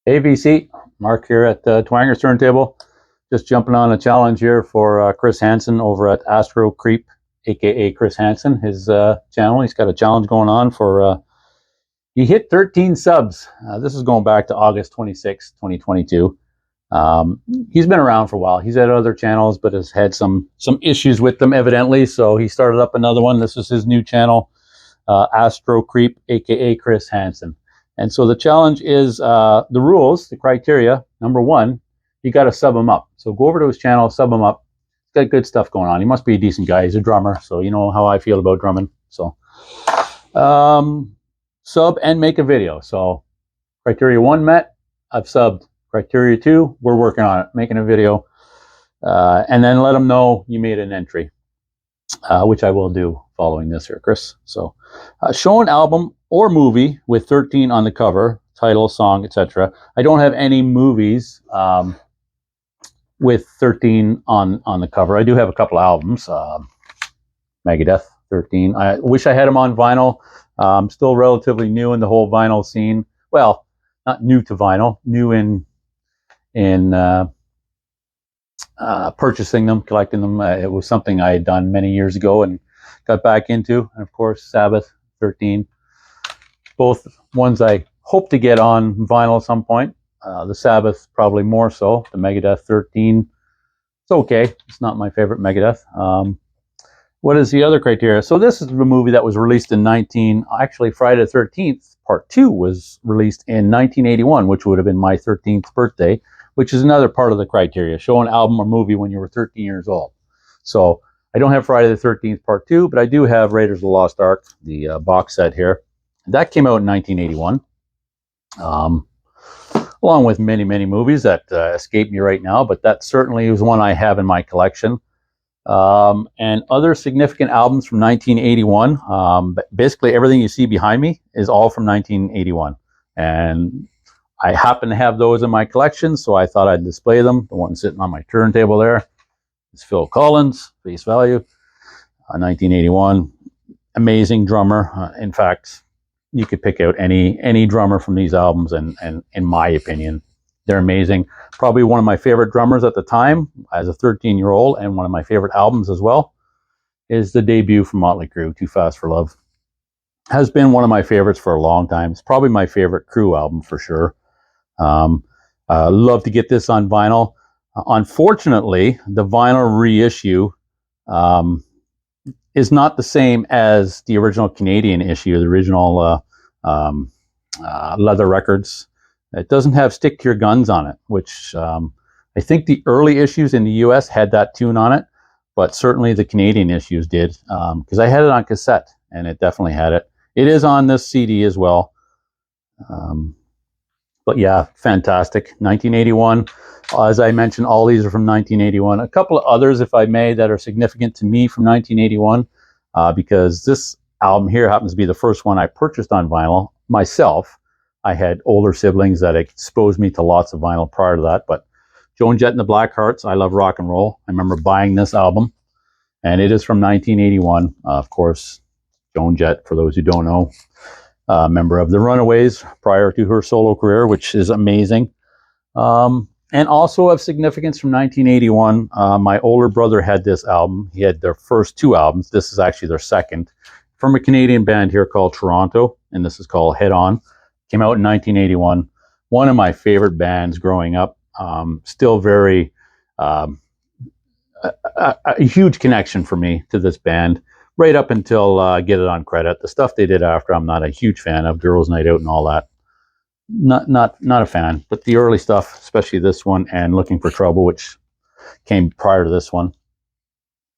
AVC, Mark here at Twanger's Turntable. Just jumping on a challenge here for Chris Hansen over at Astro-Creep, aka Chris Hansen. His channel, he's got a challenge going on for, he hit 13 subs. This is going back to August 26, 2022. He's been around for a while. He's had other channels, but has had some issues with them, evidently. So he started up another one. This is his new channel, Astro-Creep, aka Chris Hansen. And so the challenge is the rules, the criteria. Number one, you got to sub him up. So go over to his channel, sub him up. He's got good stuff going on. He must be a decent guy. He's a drummer, so you know how I feel about drumming. So sub and make a video. So criteria one met, I've subbed. Criteria two, we're working on it, making a video. And then let him know you made an entry, which I will do following this here, Chris. So show an album or movie with 13 on the cover, title, song, etc. I don't have any movies with 13 on the cover. I do have a couple albums. Megadeth, 13. I wish I had them on vinyl. I'm still relatively new in the whole vinyl scene. Well, not new to vinyl, new in purchasing them, collecting them. It was something I had done many years ago and got back into. And of course, Sabbath, 13. Both ones I hope to get on vinyl at some point. The Sabbath probably more so. The Megadeth 13, it's okay. It's not my favorite Megadeth. What is the other criteria? So this is the movie that was released in actually Friday the 13th, part 2 was released in 1981, which would have been my 13th birthday, which is another part of the criteria. Show an album or movie when you were 13 years old. So I don't have Friday the 13th, part 2, but I do have Raiders of the Lost Ark, the box set here. That came out in 1981, along with many, many movies that escape me right now, but that certainly was one I have in my collection. And other significant albums from 1981. Basically, everything you see behind me is all from 1981. And I happen to have those in my collection, so I thought I'd display them. The one sitting on my turntable there is Phil Collins, face value, 1981. Amazing drummer. In fact, you could pick out any drummer from these albums, and in my opinion, they're amazing. Probably one of my favorite drummers at the time as a 13-year-old, and one of my favorite albums as well is the debut from Motley Crue, Too Fast for Love. Has been one of my favorites for a long time. It's probably my favorite Crue album for sure. Love to get this on vinyl. Unfortunately, the vinyl reissue is not the same as the original Canadian issue, the original leather records. It doesn't have Stick to Your Guns on it, which I think the early issues in the US had that tune on it, but certainly the Canadian issues did, because I had it on cassette, and it definitely had it. It is on this CD as well. But yeah, fantastic. 1981. As I mentioned, all these are from 1981. A couple of others, if I may, that are significant to me from 1981, because this album here happens to be the first one I purchased on vinyl myself. I had older siblings that exposed me to lots of vinyl prior to that, but Joan Jett and the Blackhearts, I Love Rock and Roll. I remember buying this album, and it is from 1981. Of course, Joan Jett, for those who don't know, member of the Runaways prior to her solo career, which is amazing. And also of significance from 1981, my older brother had this album. He had their first 2 albums. This is actually their second, from a Canadian band here called Toronto, and this is called Head On. Came out in 1981. One of my favorite bands growing up. Still very, a huge connection for me to this band, right up until Get It On Credit. The stuff they did after, I'm not a huge fan of. Girls' Night Out and all that. Not a fan. But the early stuff, especially this one and Looking for Trouble, which came prior to this one,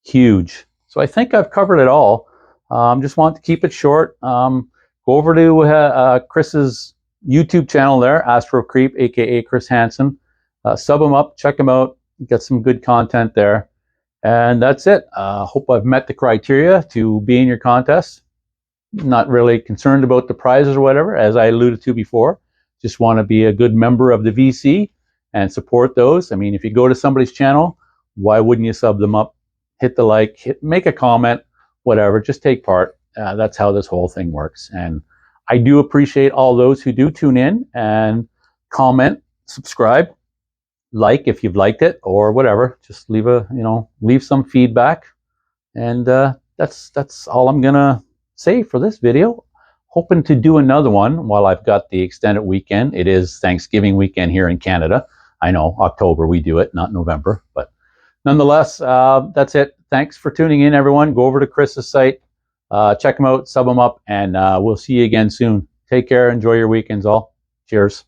huge. So I think I've covered it all. Just want to keep it short. Go over to Chris's YouTube channel there, Astro-Creep, aka Chris Hansen. Sub him up, check him out, get some good content there. And that's it. Hope I've met the criteria to be in your contest. Not really concerned about the prizes or whatever, as I alluded to before. Just want to be a good member of the VC and support those. I mean, if you go to somebody's channel, why wouldn't you sub them up? Hit the like, make a comment, whatever, just take part. That's how this whole thing works. And I do appreciate all those who do tune in and comment, subscribe, like if you've liked it, or whatever. Just leave leave some feedback. And that's all I'm gonna say for this video. Hoping to do another one while I've got the extended weekend. It is Thanksgiving weekend here in Canada. I know October we do it, not November, but nonetheless, that's it. Thanks for tuning in, everyone. Go over to Chris's site, check them out, sub them up, and we'll see you again soon. Take care. Enjoy your weekends all. Cheers.